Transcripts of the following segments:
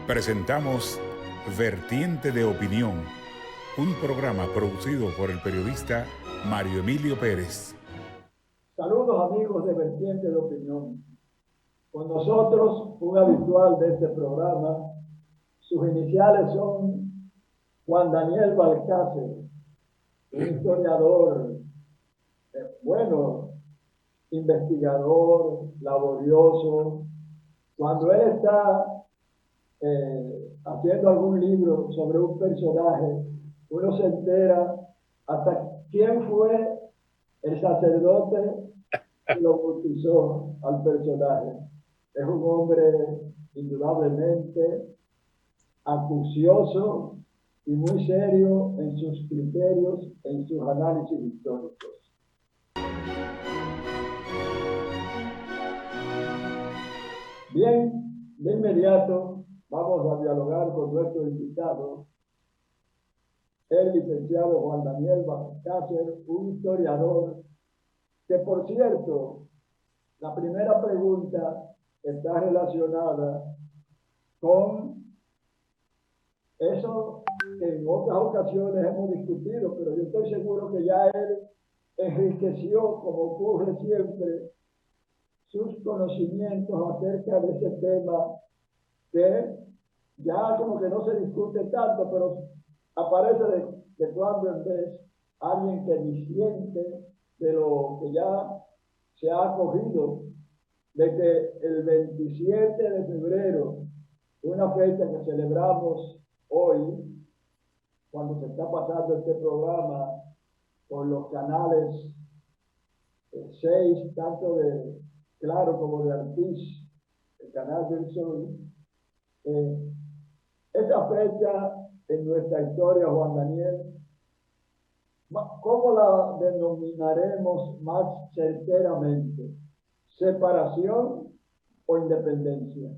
Presentamos Vertiente de Opinión, un programa producido por el periodista Mario Emilio Pérez. Saludos amigos de Vertiente de Opinión. Con nosotros, un habitual de este programa, sus iniciales son Juan Daniel Balcácer, un historiador, investigador, laborioso. Cuando él está haciendo algún libro sobre un personaje, uno se entera hasta quién fue el sacerdote que lo bautizó al personaje. Es un hombre indudablemente acucioso y muy serio en sus criterios, en sus análisis históricos. Bien, de inmediato vamos a dialogar con nuestro invitado, el licenciado Juan Daniel Balcácer, un historiador que, por cierto, la primera pregunta está relacionada con eso que en otras ocasiones hemos discutido, pero yo estoy seguro que ya él enriqueció, como ocurre siempre, sus conocimientos acerca de ese tema que ya como que no se discute tanto, pero aparece de cuando en vez alguien que disiente de lo que ya se ha acogido, de que el 27 de febrero, una fecha que celebramos hoy, cuando se está pasando este programa por los canales 6, tanto de Claro como de Artis, el canal del Sol. Esa fecha en nuestra historia, Juan Daniel, ¿cómo la denominaremos más certeramente? ¿Separación o independencia?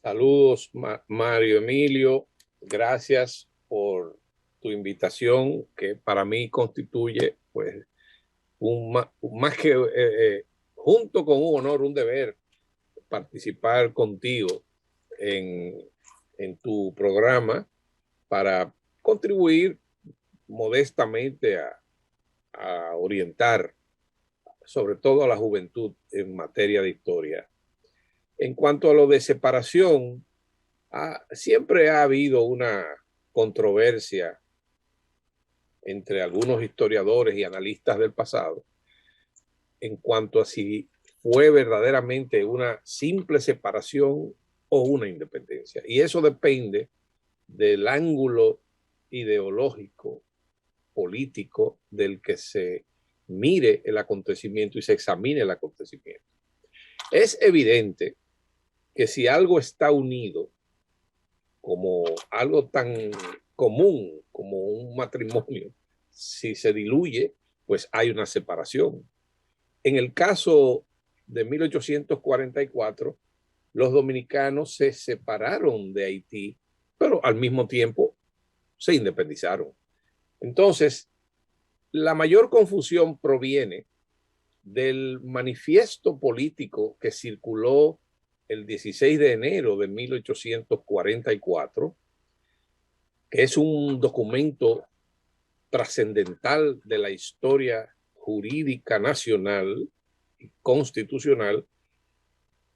Saludos, Mario Emilio. Gracias por tu invitación, que para mí constituye, pues, más que junto con un honor, un deber, participar contigo en tu programa para contribuir modestamente a orientar, sobre todo a la juventud, en materia de historia. En cuanto a lo de separación, siempre ha habido una controversia entre algunos historiadores y analistas del pasado en cuanto a si fue verdaderamente una simple separación o una independencia. Y eso depende del ángulo ideológico, político, del que se mire el acontecimiento y se examine el acontecimiento. Es evidente que si algo está unido como algo tan común como un matrimonio, si se diluye, pues hay una separación. En el caso de 1844, los dominicanos se separaron de Haití, pero al mismo tiempo se independizaron. Entonces, la mayor confusión proviene del manifiesto político que circuló el 16 de enero de 1844, que es un documento trascendental de la historia jurídica nacional y constitucional,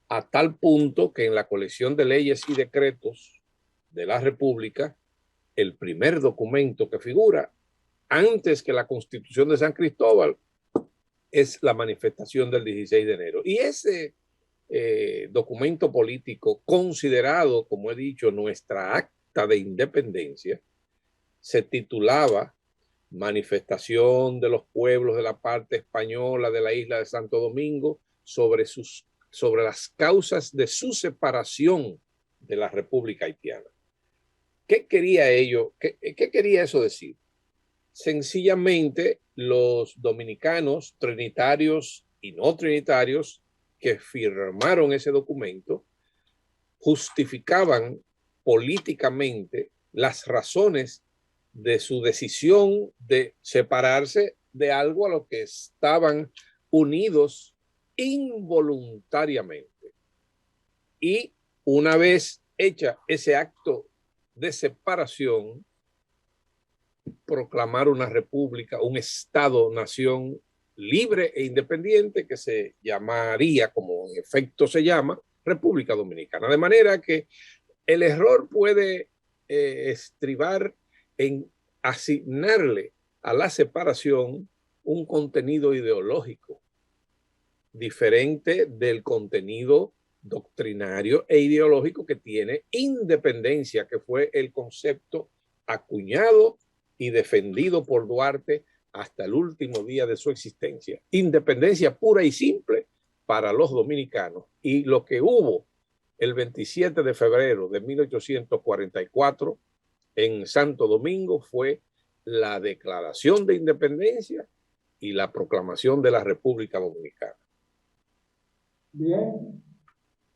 a tal punto que en la colección de leyes y decretos de la República, el primer documento que figura, antes que la Constitución de San Cristóbal, es la manifestación del 16 de enero. Y ese documento político, considerado, como he dicho, nuestra acta de independencia, se titulaba Manifestación de los pueblos de la parte española de la isla de Santo Domingo sobre las causas de su separación de la República Haitiana. ¿Qué quería ello? ¿Qué quería eso decir? Sencillamente, los dominicanos trinitarios y no trinitarios que firmaron ese documento justificaban políticamente las razones de su decisión de separarse de algo a lo que estaban unidos involuntariamente. Y una vez hecha ese acto de separación, proclamar una república, un estado-nación libre e independiente que se llamaría, como en efecto se llama, República Dominicana. De manera que el error puede estribar en asignarle a la separación un contenido ideológico diferente del contenido doctrinario e ideológico que tiene independencia, que fue el concepto acuñado y defendido por Duarte hasta el último día de su existencia. Independencia pura y simple para los dominicanos. Y lo que hubo el 27 de febrero de 1844 en Santo Domingo fue la declaración de independencia y la proclamación de la República Dominicana. Bien,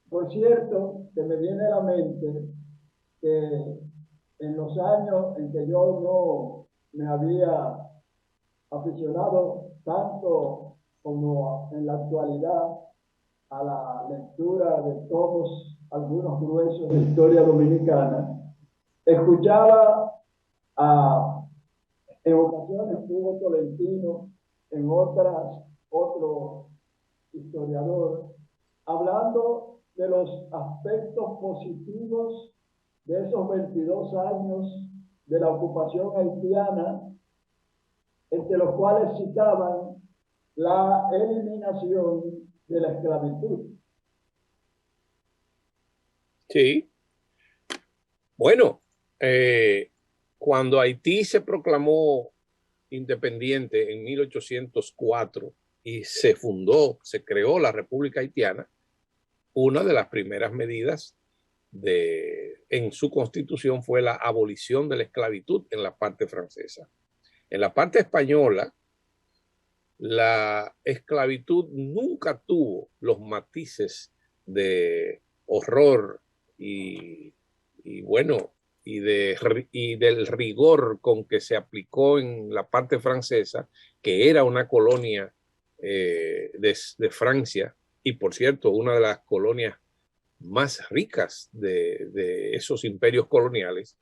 por cierto, que me viene a la mente que en los años en que yo no me había aficionado tanto como en la actualidad a la lectura de todos algunos gruesos de historia dominicana, escuchaba en ocasiones Hugo Tolentino, en otras otro historiador, hablando de los aspectos positivos de esos 22 años de la ocupación haitiana, entre los cuales citaban la eliminación de la esclavitud. Sí. Bueno, cuando Haití se proclamó independiente en 1804 y se creó la República Haitiana, una de las primeras medidas en su constitución fue la abolición de la esclavitud en la parte francesa. En la parte española, la esclavitud nunca tuvo los matices de horror y del rigor con que se aplicó en la parte francesa, que era una colonia de Francia, y por cierto, una de las colonias más ricas de esos imperios coloniales.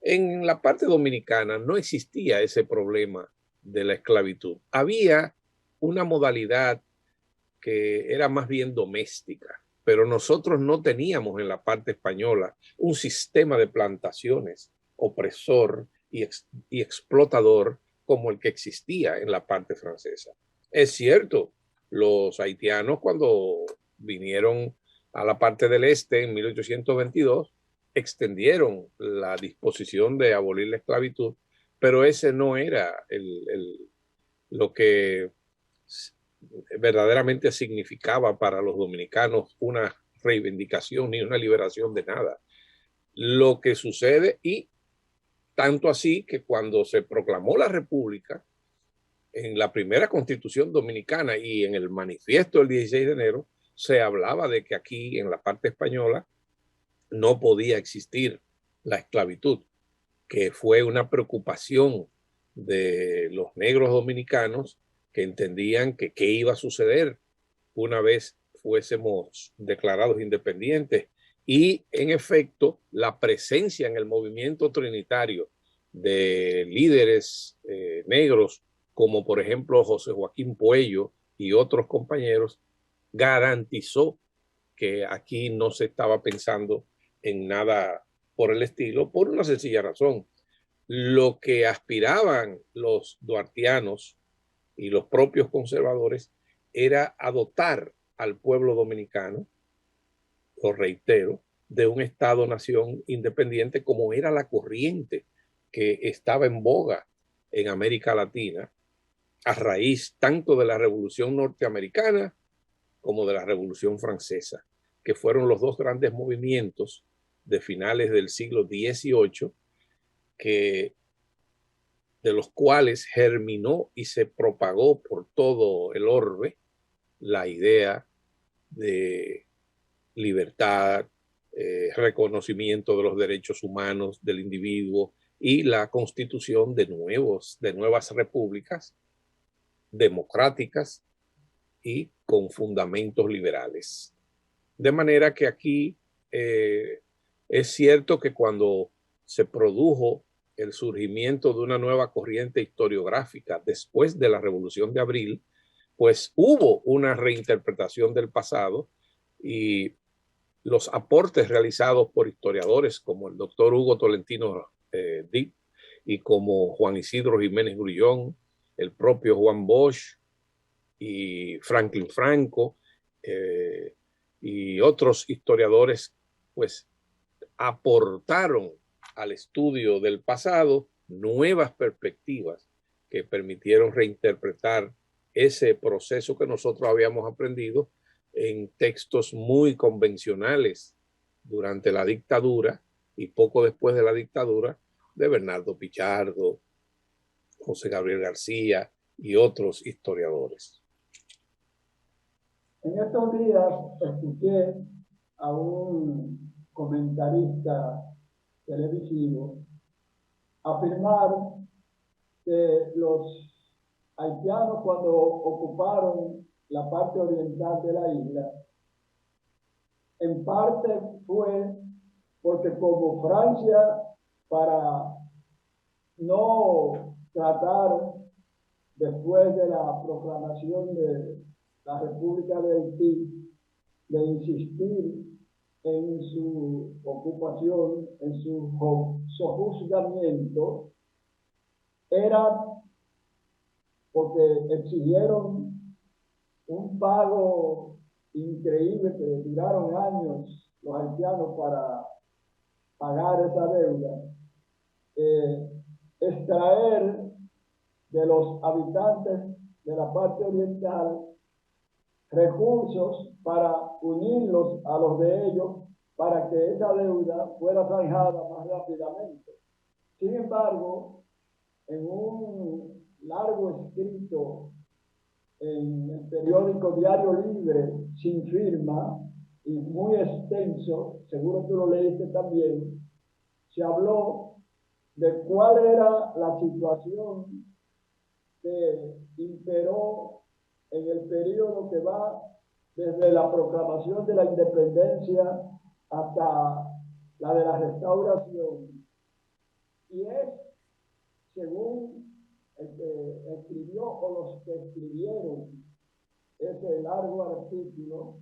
En la parte dominicana no existía ese problema de la esclavitud. Había una modalidad que era más bien doméstica, pero nosotros no teníamos en la parte española un sistema de plantaciones opresor y explotador como el que existía en la parte francesa. Es cierto, los haitianos cuando vinieron a la parte del este en 1822 extendieron la disposición de abolir la esclavitud, pero ese no era lo que verdaderamente significaba para los dominicanos una reivindicación ni una liberación de nada. Lo que sucede, y tanto así que cuando se proclamó la República, en la primera Constitución dominicana y en el manifiesto del 16 de enero, se hablaba de que aquí en la parte española no podía existir la esclavitud, que fue una preocupación de los negros dominicanos que entendían que qué iba a suceder una vez fuésemos declarados independientes. Y en efecto, la presencia en el movimiento trinitario de líderes negros, como por ejemplo José Joaquín Puello y otros compañeros, garantizó que aquí no se estaba pensando en nada por el estilo, por una sencilla razón. Lo que aspiraban los duartianos y los propios conservadores era dotar al pueblo dominicano, lo reitero, de un Estado-nación independiente como era la corriente que estaba en boga en América Latina a raíz tanto de la Revolución Norteamericana como de la Revolución Francesa, que fueron los dos grandes movimientos de finales del siglo XVIII, de los cuales germinó y se propagó por todo el orbe la idea de libertad, reconocimiento de los derechos humanos del individuo y la constitución de nuevas repúblicas democráticas y con fundamentos liberales. De manera que aquí es cierto que cuando se produjo el surgimiento de una nueva corriente historiográfica después de la Revolución de Abril, pues hubo una reinterpretación del pasado y los aportes realizados por historiadores como el doctor Hugo Tolentino Dick y como Juan Isidro Jiménez Grullón, el propio Juan Bosch y Franklin Franco y otros historiadores, pues aportaron al estudio del pasado nuevas perspectivas que permitieron reinterpretar ese proceso que nosotros habíamos aprendido en textos muy convencionales durante la dictadura y poco después de la dictadura de Bernardo Pichardo, José Gabriel García y otros historiadores. En estos días escuché a un comentarista televisivo afirmar que los haitianos, cuando ocuparon la parte oriental de la isla, en parte fue porque como Francia, para no tratar después de la proclamación de la República de Haití, de insistir en su ocupación, en su sojuzgamiento, era porque exigieron un pago increíble que duraron años los haitianos para pagar esa deuda, extraer de los habitantes de la parte oriental recursos para unirlos a los de ellos para que esa deuda fuera zanjada más rápidamente. Sin embargo, en un largo escrito en el periódico Diario Libre, sin firma y muy extenso, seguro tú lo leíste también, se habló de cuál era la situación que imperó en el periodo que va desde la proclamación de la independencia hasta la de la restauración. Y es, según el que escribió o los que escribieron ese largo artículo,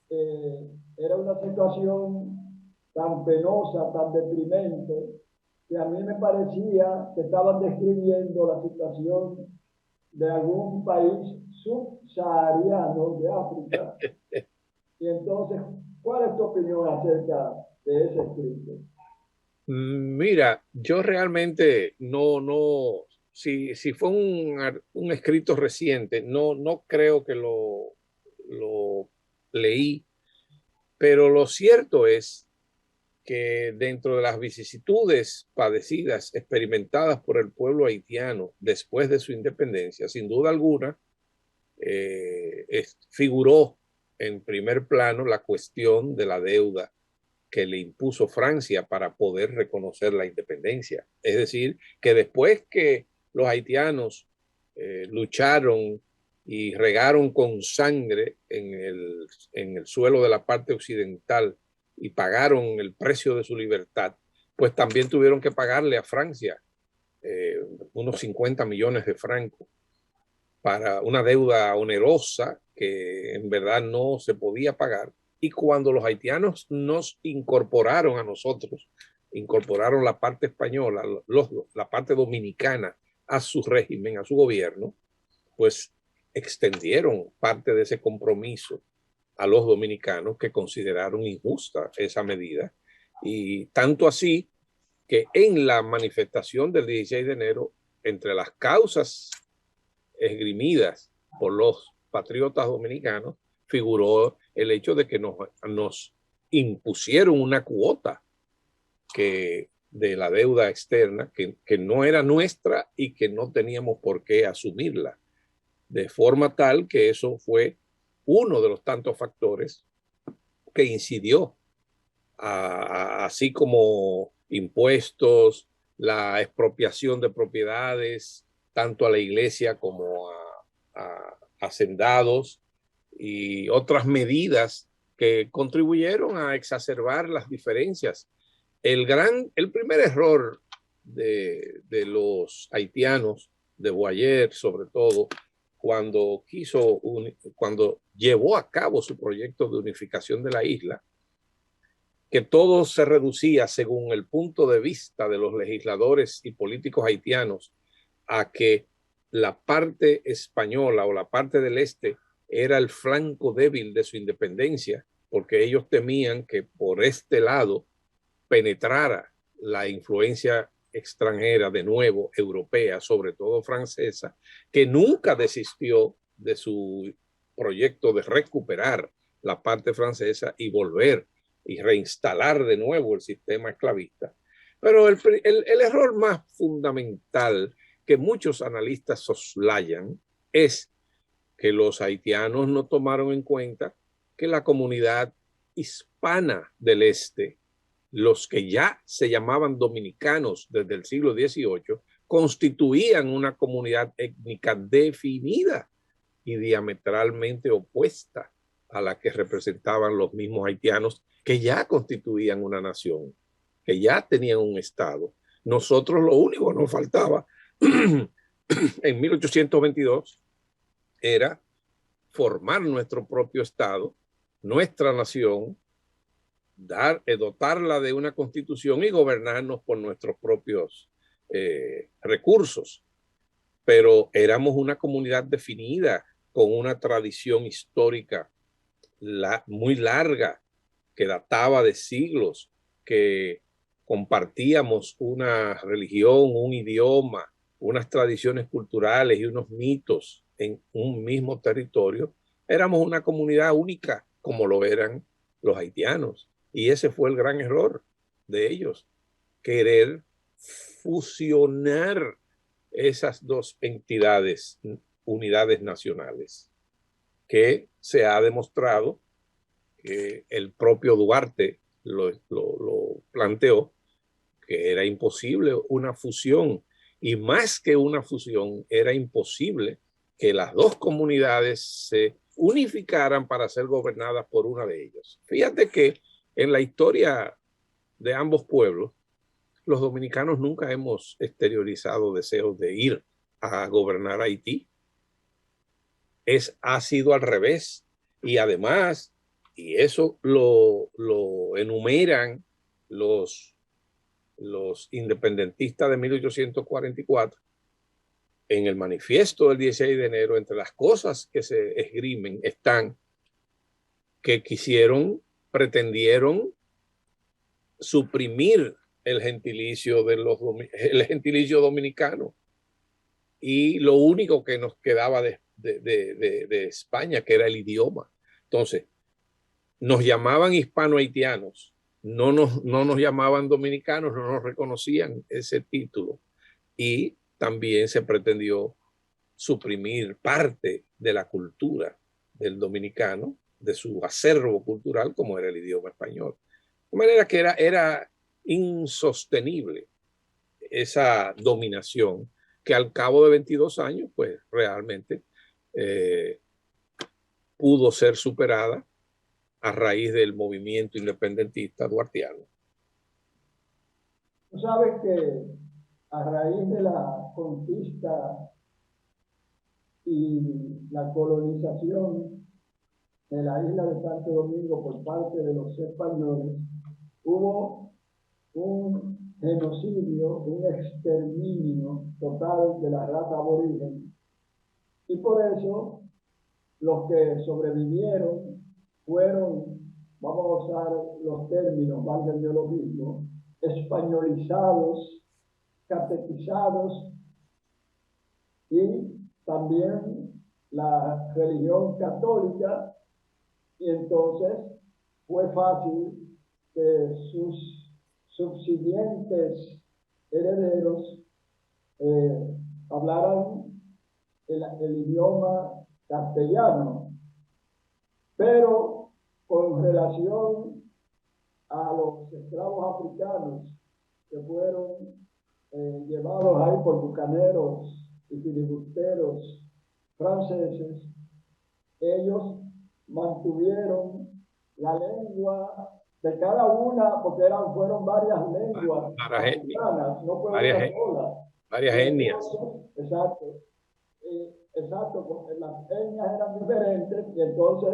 era una situación tan penosa, tan deprimente, que a mí me parecía que estaban describiendo la situación de algún país subsahariano de África. Y entonces, ¿cuál es tu opinión acerca de ese escrito? Mira, yo realmente si fue un escrito reciente, no creo que lo leí, pero lo cierto es que dentro de las vicisitudes padecidas, experimentadas por el pueblo haitiano después de su independencia, sin duda alguna, figuró en primer plano la cuestión de la deuda que le impuso Francia para poder reconocer la independencia. Es decir, que después que los haitianos lucharon y regaron con sangre en el suelo de la parte occidental y pagaron el precio de su libertad, pues también tuvieron que pagarle a Francia unos 50 millones de francos para una deuda onerosa que en verdad no se podía pagar. Y cuando los haitianos nos incorporaron a nosotros, incorporaron la parte española, la parte dominicana a su régimen, a su gobierno, pues extendieron parte de ese compromiso a los dominicanos, que consideraron injusta esa medida. Y tanto así que en la manifestación del 16 de enero, entre las causas esgrimidas por los patriotas dominicanos, figuró el hecho de que nos impusieron una cuota de la deuda externa que no era nuestra y que no teníamos por qué asumirla. De forma tal que eso fue uno de los tantos factores que incidió, así como impuestos, la expropiación de propiedades, tanto a la iglesia como a hacendados y otras medidas que contribuyeron a exacerbar las diferencias. El primer error de los haitianos, de Boyer sobre todo, cuando llevó a cabo su proyecto de unificación de la isla, que todo se reducía, según el punto de vista de los legisladores y políticos haitianos, a que la parte española o la parte del este era el flanco débil de su independencia, porque ellos temían que por este lado penetrara la influencia extranjera, de nuevo europea, sobre todo francesa, que nunca desistió de su proyecto de recuperar la parte francesa y volver y reinstalar de nuevo el sistema esclavista. Pero el error más fundamental que muchos analistas soslayan es que los haitianos no tomaron en cuenta que la comunidad hispana del este, los que ya se llamaban dominicanos desde el siglo XVIII, constituían una comunidad étnica definida y diametralmente opuesta a la que representaban los mismos haitianos, que ya constituían una nación, que ya tenían un estado. Nosotros lo único que nos faltaba en 1822 era formar nuestro propio estado, nuestra nación, dotarla de una constitución y gobernarnos por nuestros propios recursos. Pero éramos una comunidad definida, con una tradición histórica muy larga, que databa de siglos, que compartíamos una religión, un idioma, unas tradiciones culturales y unos mitos en un mismo territorio. Éramos una comunidad única, como lo eran los haitianos. Y ese fue el gran error de ellos, querer fusionar esas dos entidades, unidades nacionales, que se ha demostrado que el propio Duarte lo planteó, que era imposible una fusión, y más que una fusión, era imposible que las dos comunidades se unificaran para ser gobernadas por una de ellas. Fíjate que en la historia de ambos pueblos, los dominicanos nunca hemos exteriorizado deseos de ir a gobernar Haití. Ha sido al revés. Y además, y eso lo enumeran los independentistas de 1844, en el manifiesto del 16 de enero, entre las cosas que se esgrimen están que pretendieron suprimir el gentilicio dominicano, y lo único que nos quedaba de España, que era el idioma. Entonces, nos llamaban hispano-haitianos, no nos llamaban dominicanos, no nos reconocían ese título, y también se pretendió suprimir parte de la cultura del dominicano, de su acervo cultural, como era el idioma español. De manera que era insostenible esa dominación, que al cabo de 22 años, pues realmente pudo ser superada a raíz del movimiento independentista duartiano. Tú sabes que a raíz de la conquista y la colonización de la isla de Santo Domingo por parte de los españoles, hubo un genocidio, un exterminio total de la raza aborigen, y por eso los que sobrevivieron fueron, vamos a usar los términos, valga el neologismo, españolizados, catequizados, y también la religión católica, y entonces fue fácil que sus subsiguientes herederos hablaran el idioma castellano. Pero con relación a los esclavos africanos que fueron llevados ahí por bucaneros y filibusteros franceses, ellos mantuvieron la lengua de cada una, porque fueron varias lenguas africanas, no fue una sola. Varias etnias. Exacto. Exacto, las etnias eran diferentes y entonces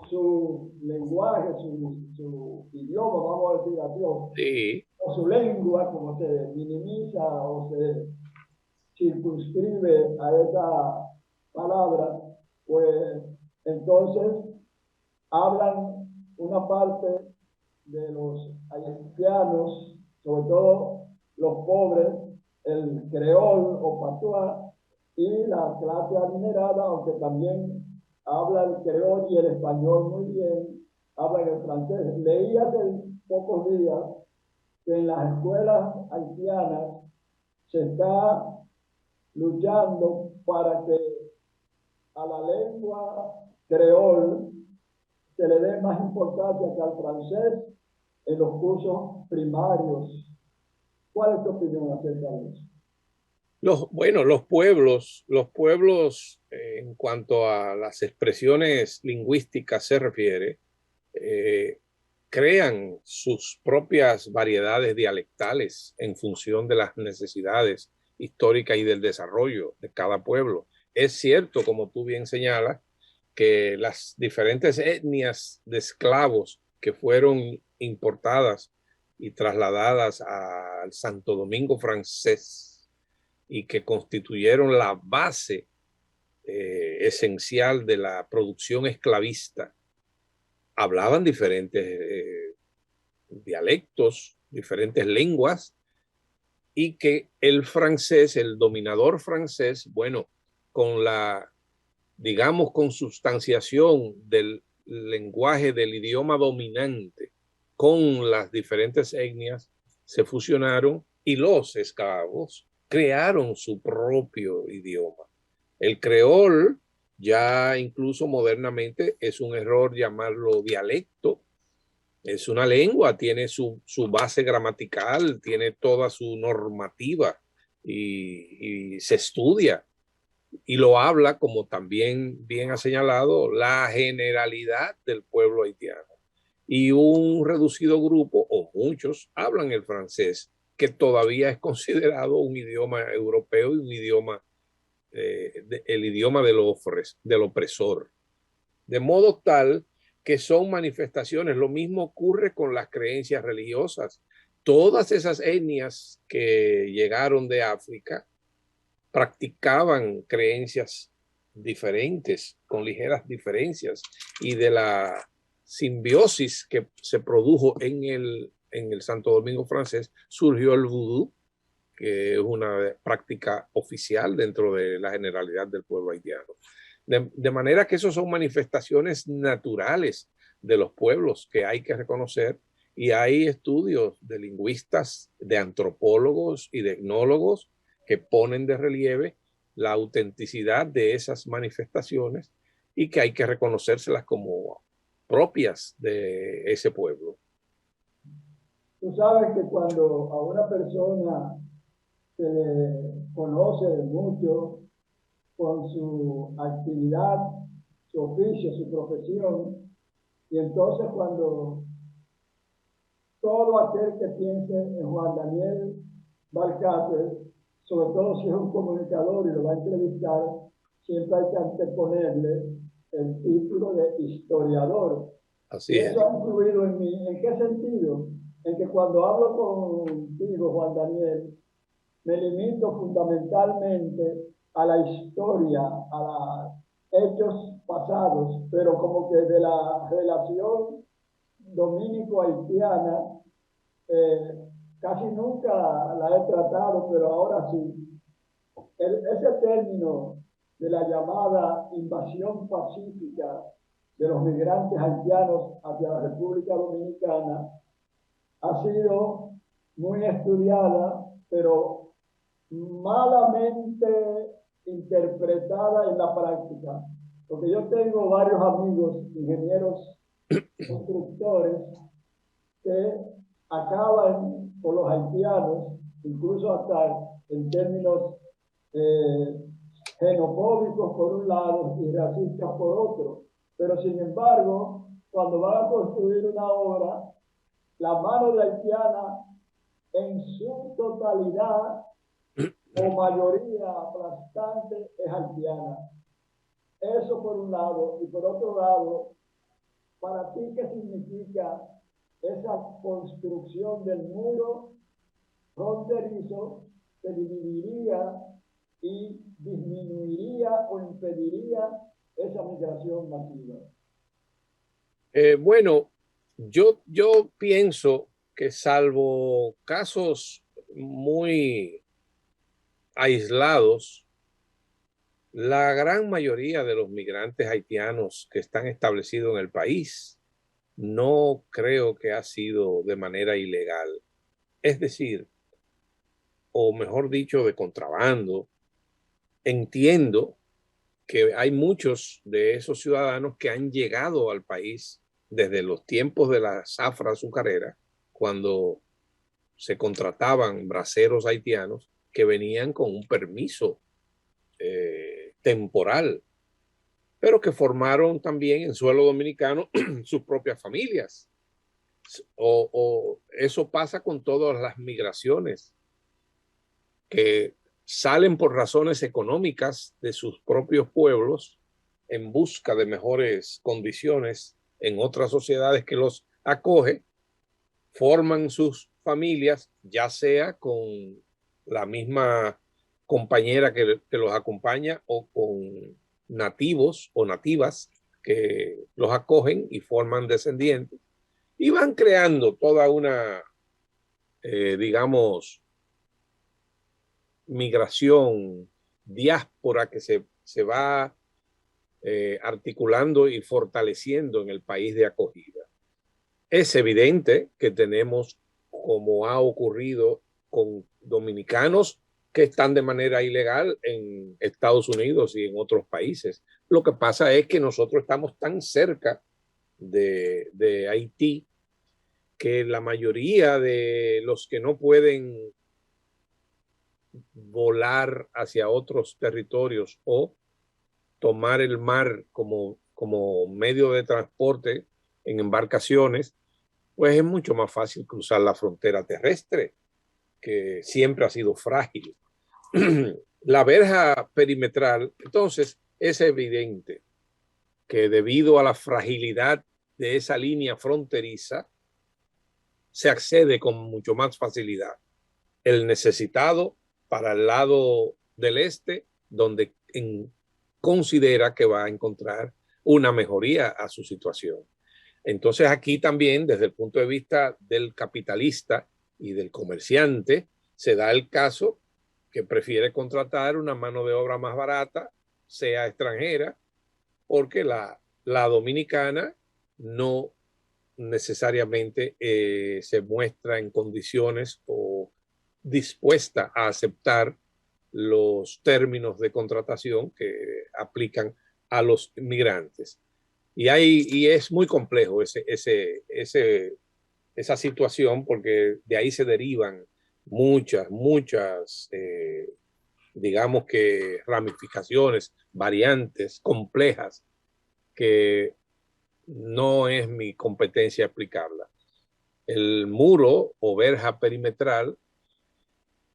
su lenguaje, su idioma, vamos a decir así, sí, o su lengua, como se minimiza o se circunscribe a esa palabra, pues entonces hablan una parte de los haitianos, sobre todo los pobres, el creol o patuá, y la clase adinerada, aunque también habla el creol y el español muy bien, habla el francés. Leí hace pocos días que en las escuelas haitianas se está luchando para que a la lengua creol se le dé más importancia que al francés en los cursos primarios. ¿Cuál es tu opinión acerca de eso? Los pueblos en cuanto a las expresiones lingüísticas se refiere, crean sus propias variedades dialectales en función de las necesidades históricas y del desarrollo de cada pueblo. Es cierto, como tú bien señalas, que las diferentes etnias de esclavos que fueron importadas y trasladadas al Santo Domingo francés y que constituyeron la base esencial de la producción esclavista, hablaban diferentes dialectos, diferentes lenguas, y que el francés, el dominador francés, bueno, con la, digamos, consubstanciación del lenguaje del idioma dominante con las diferentes etnias, se fusionaron y los esclavos crearon su propio idioma. El creol, ya incluso modernamente, es un error llamarlo dialecto. Es una lengua, tiene su base gramatical, tiene toda su normativa y se estudia y lo habla, como también bien ha señalado, la generalidad del pueblo haitiano. Y un reducido grupo, o muchos, hablan el francés, que todavía es considerado un idioma europeo y un idioma, el idioma del opresor. De modo tal que son manifestaciones. Lo mismo ocurre con las creencias religiosas. Todas esas etnias que llegaron de África practicaban creencias diferentes, con ligeras diferencias, y de la simbiosis que se produjo en el Santo Domingo francés surgió el vudú, que es una práctica oficial dentro de la generalidad del pueblo haitiano. De manera que esos son manifestaciones naturales de los pueblos que hay que reconocer, y hay estudios de lingüistas, de antropólogos y de etnólogos que ponen de relieve la autenticidad de esas manifestaciones y que hay que reconocérselas como propias de ese pueblo. Tú sabes que cuando a una persona se le conoce mucho con su actividad, su oficio, su profesión, y entonces cuando todo aquel que piense en Juan Daniel Balcácer, sobre todo si es un comunicador y lo va a entrevistar, siempre hay que anteponerle el título de historiador. Así es. Eso ha influido en mí. ¿En qué sentido? En que cuando hablo contigo, Juan Daniel, me limito fundamentalmente a la historia, a los hechos pasados, pero como que de la relación dominico-haitiana, casi nunca la he tratado, pero ahora sí. Ese término de la llamada invasión pacífica de los migrantes haitianos hacia la República Dominicana ha sido muy estudiada, pero malamente interpretada en la práctica. Porque yo tengo varios amigos, ingenieros constructores, que acaban con los haitianos, incluso hasta en términos xenofóbicos por un lado y racistas por otro. Pero sin embargo, cuando van a construir una obra, la mano de haitiana en su totalidad o mayoría aplastante es haitiana. Eso por un lado. Y por otro lado, para ti, ¿qué significa esa construcción del muro fronterizo que dividiría y disminuiría o impediría esa migración masiva? Bueno, yo pienso que salvo casos muy aislados, la gran mayoría de los migrantes haitianos que están establecidos en el país no creo que ha sido de manera ilegal. Es decir, o mejor dicho, de contrabando. Entiendo que hay muchos de esos ciudadanos que han llegado al país desde los tiempos de la zafra azucarera, cuando se contrataban braceros haitianos que venían con un permiso temporal, pero que formaron también en suelo dominicano sus propias familias. O eso pasa con todas las migraciones que salen por razones económicas de sus propios pueblos en busca de mejores condiciones en otras sociedades que los acoge, forman sus familias, ya sea con la misma compañera que los acompaña o con nativos o nativas que los acogen y forman descendientes y van creando toda una, digamos, migración, diáspora que se va articulando y fortaleciendo en el país de acogida. Es evidente que tenemos, como ha ocurrido con dominicanos que están de manera ilegal en Estados Unidos y en otros países. Lo que pasa es que nosotros estamos tan cerca de Haití que la mayoría de los que no pueden volar hacia otros territorios o tomar el mar como medio de transporte en embarcaciones, pues es mucho más fácil cruzar la frontera terrestre, que siempre ha sido frágil. La verja perimetral, entonces, es evidente que debido a la fragilidad de esa línea fronteriza, se accede con mucho más facilidad. El necesitado para el lado del este, donde considera que va a encontrar una mejoría a su situación. Entonces aquí también, desde el punto de vista del capitalista y del comerciante, se da el caso que prefiere contratar una mano de obra más barata, sea extranjera, porque la dominicana no necesariamente se muestra en condiciones o dispuesta a aceptar los términos de contratación que aplican a los migrantes. Y es muy complejo esa situación porque de ahí se derivan muchas, digamos que ramificaciones, variantes complejas que no es mi competencia explicarla. El muro o verja perimetral,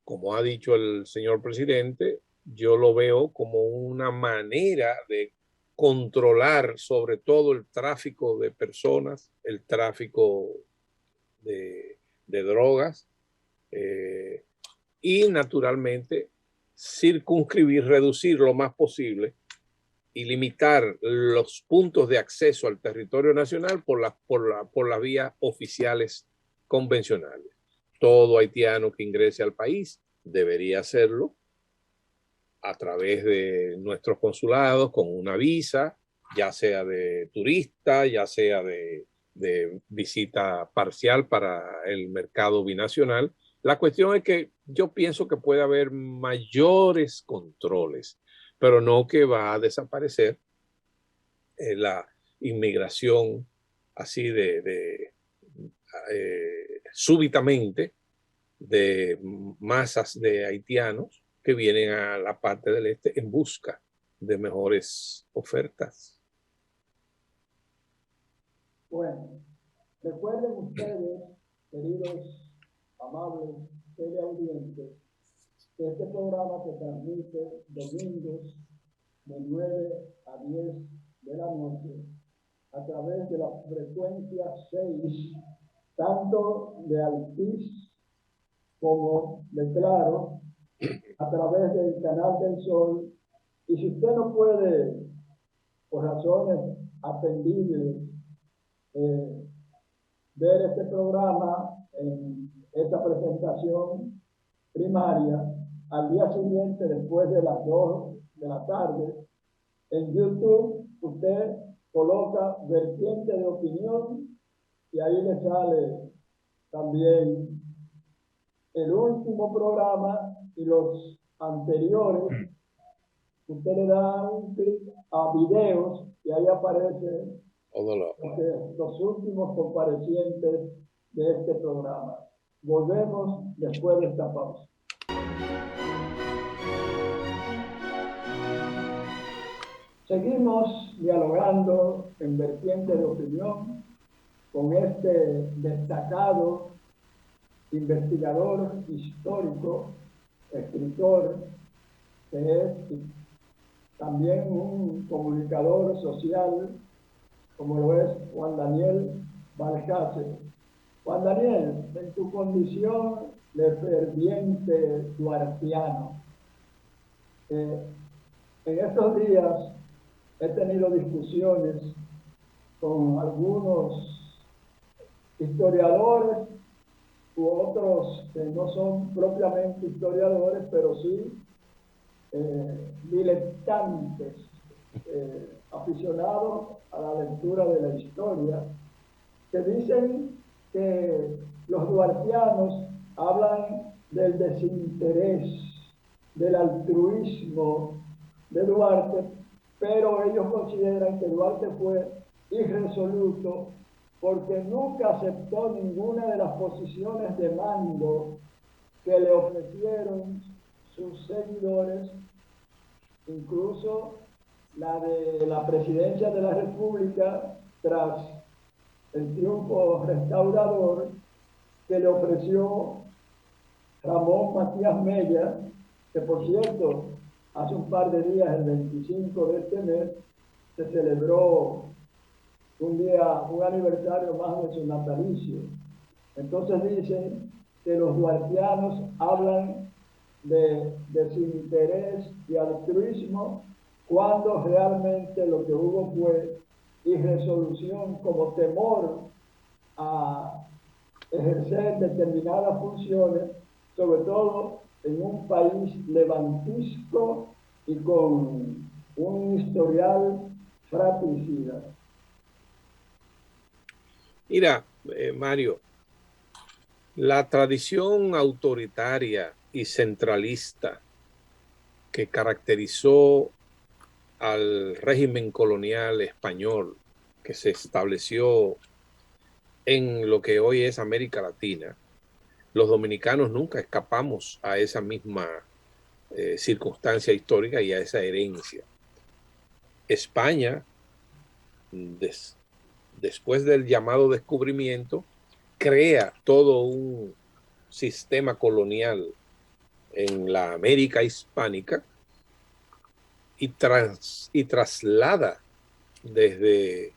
como ha dicho el señor presidente, yo lo veo como una manera de controlar sobre todo el tráfico de personas, el tráfico de drogas y naturalmente circunscribir, reducir lo más posible y limitar los puntos de acceso al territorio nacional por las vías oficiales convencionales. Todo haitiano que ingrese al país debería hacerlo a través de nuestros consulados con una visa, ya sea de turista, ya sea de visita parcial para el mercado binacional. La cuestión es que yo pienso que puede haber mayores controles, pero no que va a desaparecer la inmigración así súbitamente de masas de haitianos que vienen a la parte del este en busca de mejores ofertas. Bueno, recuerden ustedes, queridos, amables teleaudientes, que este programa se transmite domingos de 9 a 10 de la noche a través de la frecuencia 6, tanto de Altiz como de Claro, a través del canal del Sol. Y si usted no puede, por razones atendibles, ver este programa en esta presentación primaria, al día siguiente, después de las 2 de la tarde, en YouTube, usted coloca vertiente de opinión y ahí le sale también el último programa y los anteriores. Usted le da un clic a videos y ahí aparece los últimos comparecientes de este programa. Volvemos después de esta pausa. Seguimos dialogando en vertiente de opinión con este destacado investigador histórico, escritor, que es también un comunicador social, como lo es Juan Daniel Valcárcel. Juan Daniel, en tu condición de ferviente duartiano, en estos días he tenido discusiones con algunos historiadores u otros que no son propiamente historiadores, pero sí diletantes, aficionados a la lectura de la historia, que dicen que los duartianos hablan del desinterés, del altruismo de Duarte, pero ellos consideran que Duarte fue irresoluto porque nunca aceptó ninguna de las posiciones de mando que le ofrecieron sus seguidores, incluso la de la presidencia de la República tras el triunfo restaurador que le ofreció Ramón Matías Mella, que por cierto, hace un par de días, el 25 de este mes, se celebró un aniversario más de su natalicio. Entonces dicen que los duartianos hablan de desinterés y altruismo cuando realmente lo que hubo fue irresolución como temor a ejercer determinadas funciones, sobre todo en un país levantisco y con un historial fratricida. Mira, Mario, la tradición autoritaria y centralista que caracterizó al régimen colonial español que se estableció en lo que hoy es América Latina, los dominicanos nunca escapamos a esa misma circunstancia histórica y a esa herencia. España, después del llamado descubrimiento, crea todo un sistema colonial en la América hispánica y traslada desde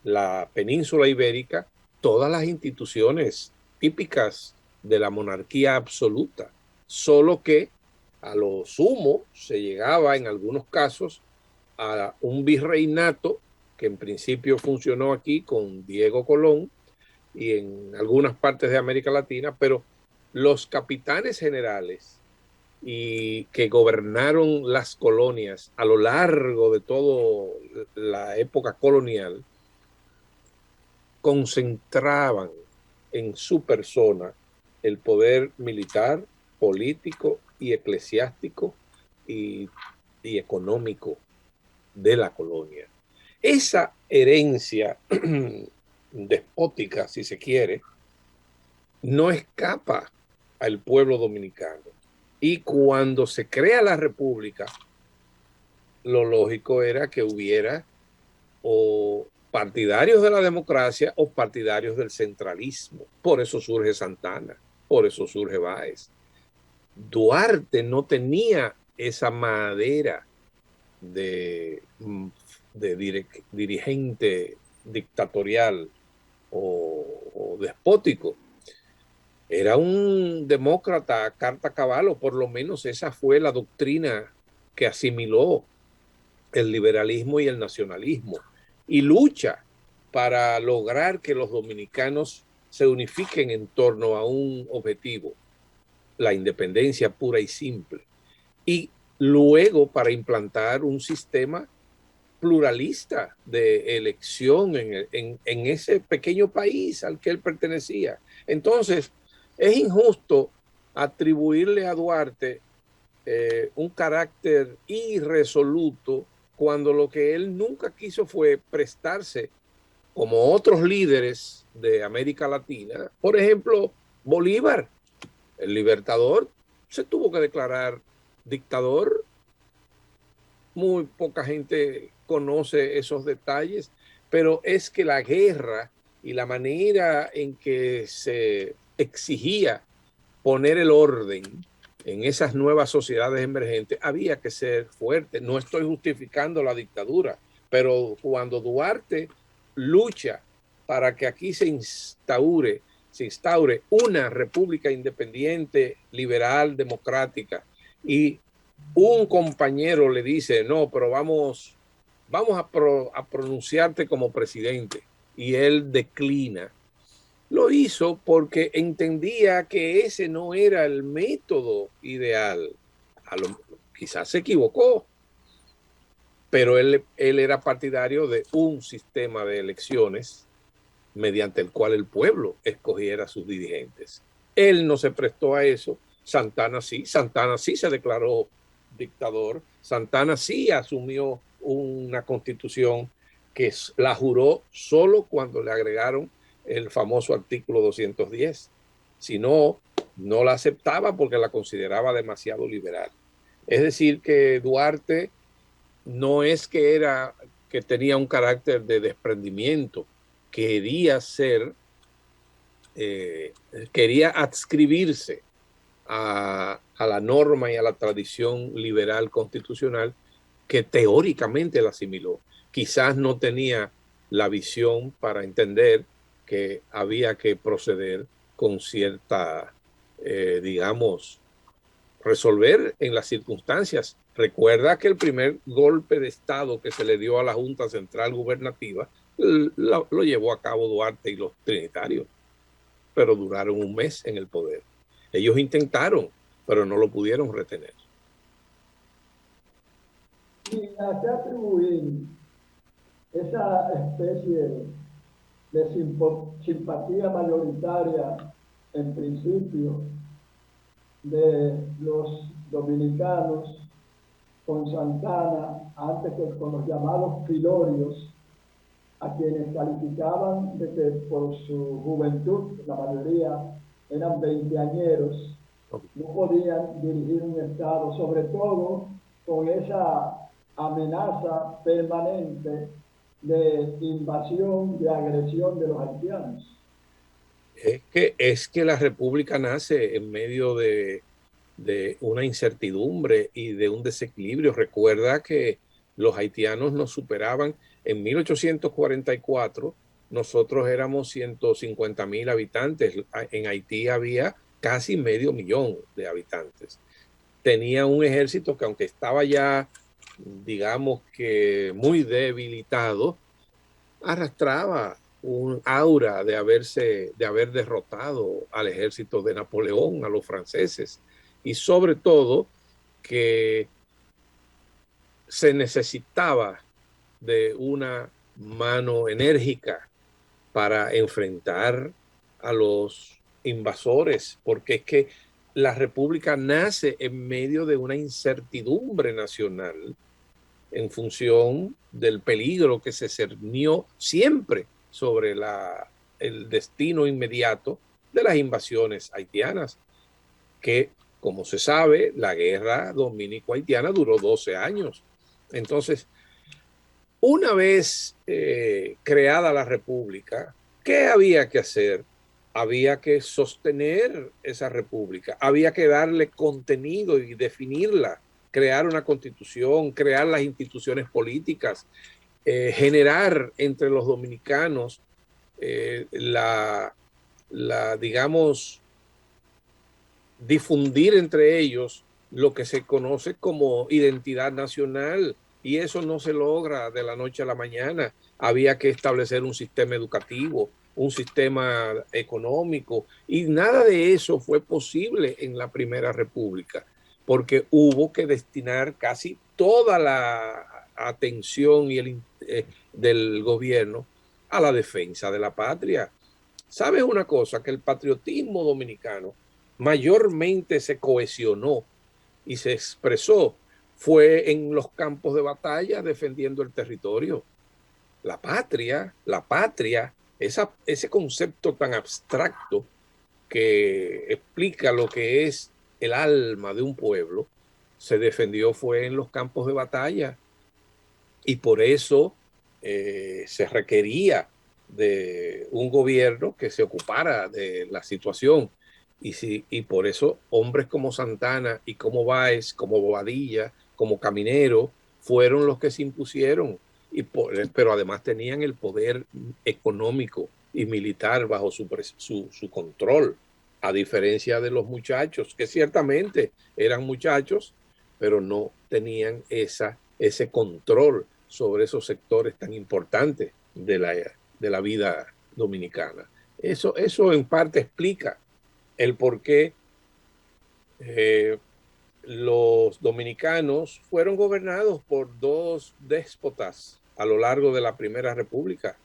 la península ibérica todas las instituciones típicas de la monarquía absoluta, solo que a lo sumo se llegaba en algunos casos a un virreinato que en principio funcionó aquí con Diego Colón y en algunas partes de América Latina, pero los capitanes generales y que gobernaron las colonias a lo largo de toda la época colonial concentraban en su persona el poder militar, político y eclesiástico y económico de la colonia. Esa herencia despótica, si se quiere, no escapa al pueblo dominicano. Y cuando se crea la república, lo lógico era que hubiera o partidarios de la democracia o partidarios del centralismo. Por eso surge Santana, por eso surge Báez. Duarte no tenía esa madera de dirigente dictatorial o despótico. Era un demócrata a carta cabal, o por lo menos esa fue la doctrina que asimiló el liberalismo y el nacionalismo, y lucha para lograr que los dominicanos se unifiquen en torno a un objetivo, la independencia pura y simple, y luego para implantar un sistema pluralista de elección en ese pequeño país al que él pertenecía. Entonces, es injusto atribuirle a Duarte un carácter irresoluto cuando lo que él nunca quiso fue prestarse, como otros líderes de América Latina. Por ejemplo, Bolívar, el libertador, se tuvo que declarar dictador. Muy poca gente conoce esos detalles, pero es que la guerra y la manera en que se exigía poner el orden en esas nuevas sociedades emergentes había que ser fuerte. No estoy justificando la dictadura, pero cuando Duarte lucha para que aquí se instaure una república independiente, liberal, democrática, y un compañero le dice, no, pero vamos a pronunciarte como presidente, y él declina. Lo hizo porque entendía que ese no era el método ideal. Quizás se equivocó, pero él era partidario de un sistema de elecciones mediante el cual el pueblo escogiera a sus dirigentes. Él no se prestó a eso. Santana sí se declaró dictador. Santana sí asumió una constitución que la juró solo cuando le agregaron el famoso artículo 210. Si no, no la aceptaba porque la consideraba demasiado liberal. Es decir, que Duarte no es que tenía un carácter de desprendimiento, quería adscribirse a la norma y a la tradición liberal constitucional que teóricamente la asimiló. Quizás no tenía la visión para entender que había que proceder con cierta, resolver en las circunstancias. Recuerda que el primer golpe de Estado que se le dio a la Junta Central Gubernativa lo llevó a cabo Duarte y los trinitarios, pero duraron un mes en el poder. Ellos intentaron, pero no lo pudieron retener. Y a qué atribuir esa especie de simpatía mayoritaria, en principio, de los dominicanos con Santana, antes que con los llamados filorios, a quienes calificaban de que por su juventud, la mayoría eran veinteañeros, no podían dirigir un Estado, sobre todo con esa amenaza permanente de invasión, de agresión de los haitianos. Es que la República nace en medio de una incertidumbre y de un desequilibrio. Recuerda que los haitianos nos superaban. En 1844 nosotros éramos 150,000 habitantes. En Haití había casi 500,000 de habitantes. Tenía un ejército que, aunque estaba ya, digamos que muy debilitado, arrastraba un aura de haber derrotado al ejército de Napoleón, a los franceses, y sobre todo que se necesitaba de una mano enérgica para enfrentar a los invasores, porque es que la República nace en medio de una incertidumbre nacional en función del peligro que se cernió siempre sobre el destino inmediato de las invasiones haitianas, que, como se sabe, la guerra dominico-haitiana duró 12 años. Entonces, Una vez creada la República, ¿qué había que hacer? Había que sostener esa república, había que darle contenido y definirla, crear una constitución, crear las instituciones políticas, generar entre los dominicanos digamos, difundir entre ellos lo que se conoce como identidad nacional, y eso no se logra de la noche a la mañana. Había que establecer un sistema educativo, un sistema económico, y nada de eso fue posible en la Primera República, porque hubo que destinar casi toda la atención del gobierno a la defensa de la patria. ¿Sabes una cosa? Que el patriotismo dominicano mayormente se cohesionó y se expresó fue en los campos de batalla defendiendo el territorio. La patria, ese concepto tan abstracto que explica lo que es el alma de un pueblo, se defendió fue en los campos de batalla, y por eso se requería de un gobierno que se ocupara de la situación. Y por eso hombres como Santana y como Báez, como Bobadilla, como Caminero, fueron los que se impusieron. Pero además tenían el poder económico y militar bajo su control, a diferencia de los muchachos, que ciertamente eran muchachos, pero no tenían ese control sobre esos sectores tan importantes de la vida dominicana. Eso en parte explica el por qué los dominicanos fueron gobernados por dos déspotas a lo largo de la Primera República,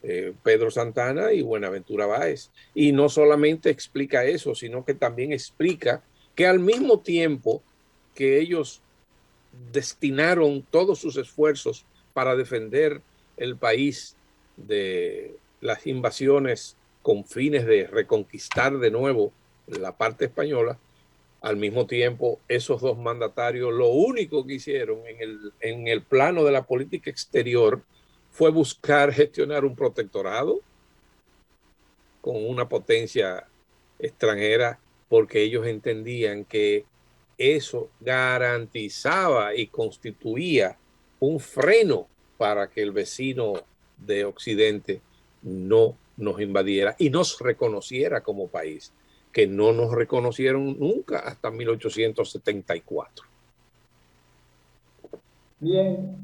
Pedro Santana y Buenaventura Báez. Y no solamente explica eso, sino que también explica que al mismo tiempo que ellos destinaron todos sus esfuerzos para defender el país de las invasiones con fines de reconquistar de nuevo la parte española, al mismo tiempo esos dos mandatarios lo único que hicieron en el plano de la política exterior fue buscar gestionar un protectorado con una potencia extranjera, porque ellos entendían que eso garantizaba y constituía un freno para que el vecino de Occidente no nos invadiera y nos reconociera como país, que no nos reconocieron nunca hasta 1874. Bien,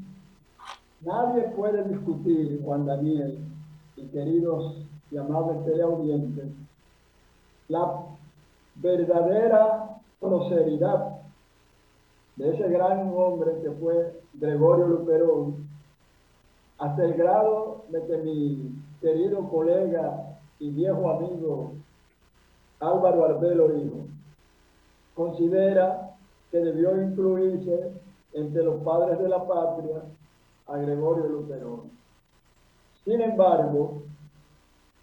nadie puede discutir, Juan Daniel y queridos y amables teleaudientes, la verdadera prosperidad de ese gran hombre que fue Gregorio Luperón, hasta el grado de que mi querido colega y viejo amigo Álvaro Arbelo Hijo considera que debió incluirse entre los padres de la patria a Gregorio Luperón. Sin embargo,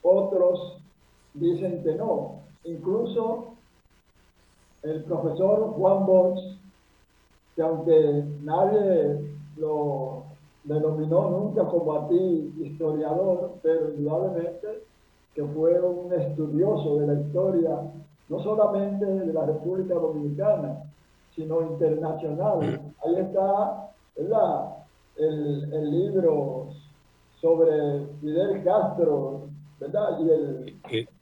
otros dicen que no. Incluso el profesor Juan Bosch, que aunque nadie lo denominó nunca como a ti historiador, pero indudablemente que fue un estudioso de la historia, no solamente de la República Dominicana, sino internacional. Ahí está, ¿verdad?, el libro sobre Fidel Castro, ¿verdad?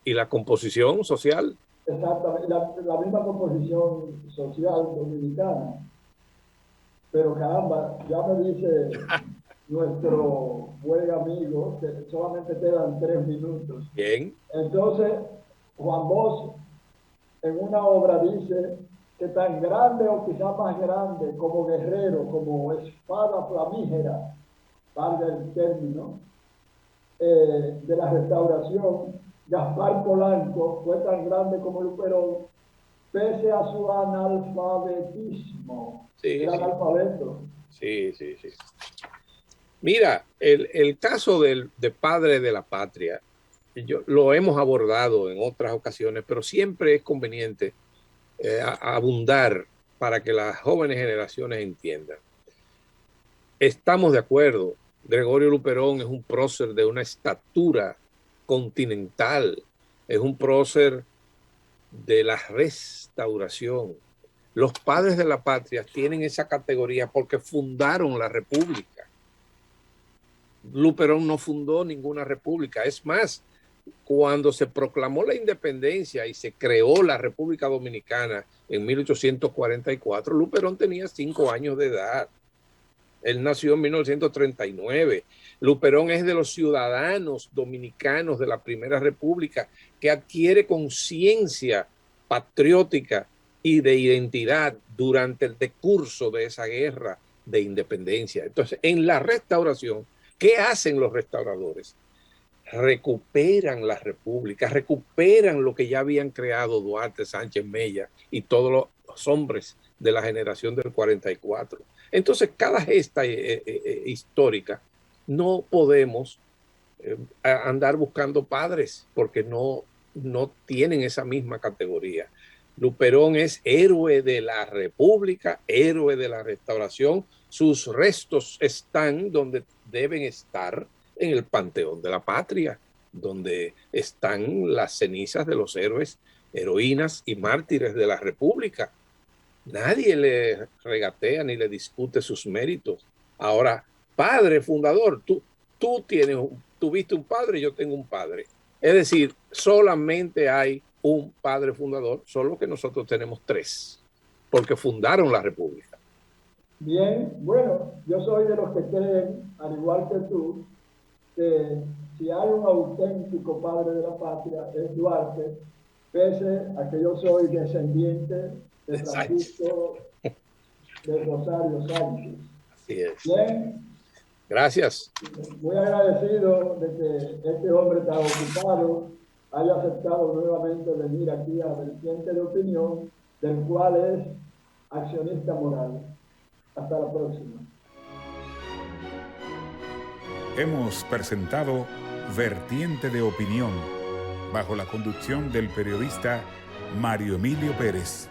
Y la composición social. Exactamente, la misma composición social dominicana. Pero caramba, ya me dice nuestro buen amigo que solamente quedan 3 minutos. Bien. Entonces, Juan Bosch en una obra dice que tan grande o quizá más grande como guerrero, como espada flamígera, valga el término, de la restauración, Gaspar Polanco fue tan grande como Luperón, pese a su analfabetismo. Sí, Era sí. analfabeto. Sí. Mira, el caso de padre de la patria, lo hemos abordado en otras ocasiones, pero siempre es conveniente abundar para que las jóvenes generaciones entiendan. Estamos de acuerdo, Gregorio Luperón es un prócer de una estatura continental, es un prócer de la restauración. Los padres de la patria tienen esa categoría porque fundaron la república. Luperón no fundó ninguna república. Es más, cuando se proclamó la independencia y se creó la República Dominicana en 1844, Luperón tenía 5 años de edad. Él nació en 1939. Luperón es de los ciudadanos dominicanos de la Primera República que adquiere conciencia patriótica y de identidad durante el decurso de esa guerra de independencia. Entonces, en la restauración, ¿qué hacen los restauradores? Recuperan la república, recuperan lo que ya habían creado Duarte, Sánchez Mella y todos los hombres de la generación del 44. Entonces, cada gesta histórica no podemos andar buscando padres porque no tienen esa misma categoría. Luperón es héroe de la república, héroe de la restauración. Sus restos están donde deben estar, en el panteón de la patria, donde están las cenizas de los héroes, heroínas y mártires de la república. Nadie le regatea ni le discute sus méritos. Ahora, padre fundador, tú tuviste un padre, yo tengo un padre. Es decir, solamente hay un padre fundador, solo que nosotros tenemos 3, porque fundaron la república. Bien, bueno, yo soy de los que creen, al igual que tú, que si hay un auténtico padre de la patria es Duarte, pese a que yo soy descendiente de Francisco de Rosario Sánchez. Así es. Bien. Gracias. Muy agradecido de que este hombre tan ocupado haya aceptado nuevamente venir aquí a Vertiente de Opinión, del cual es accionista moral. Hasta la próxima. Hemos presentado Vertiente de Opinión, bajo la conducción del periodista Mario Emilio Pérez.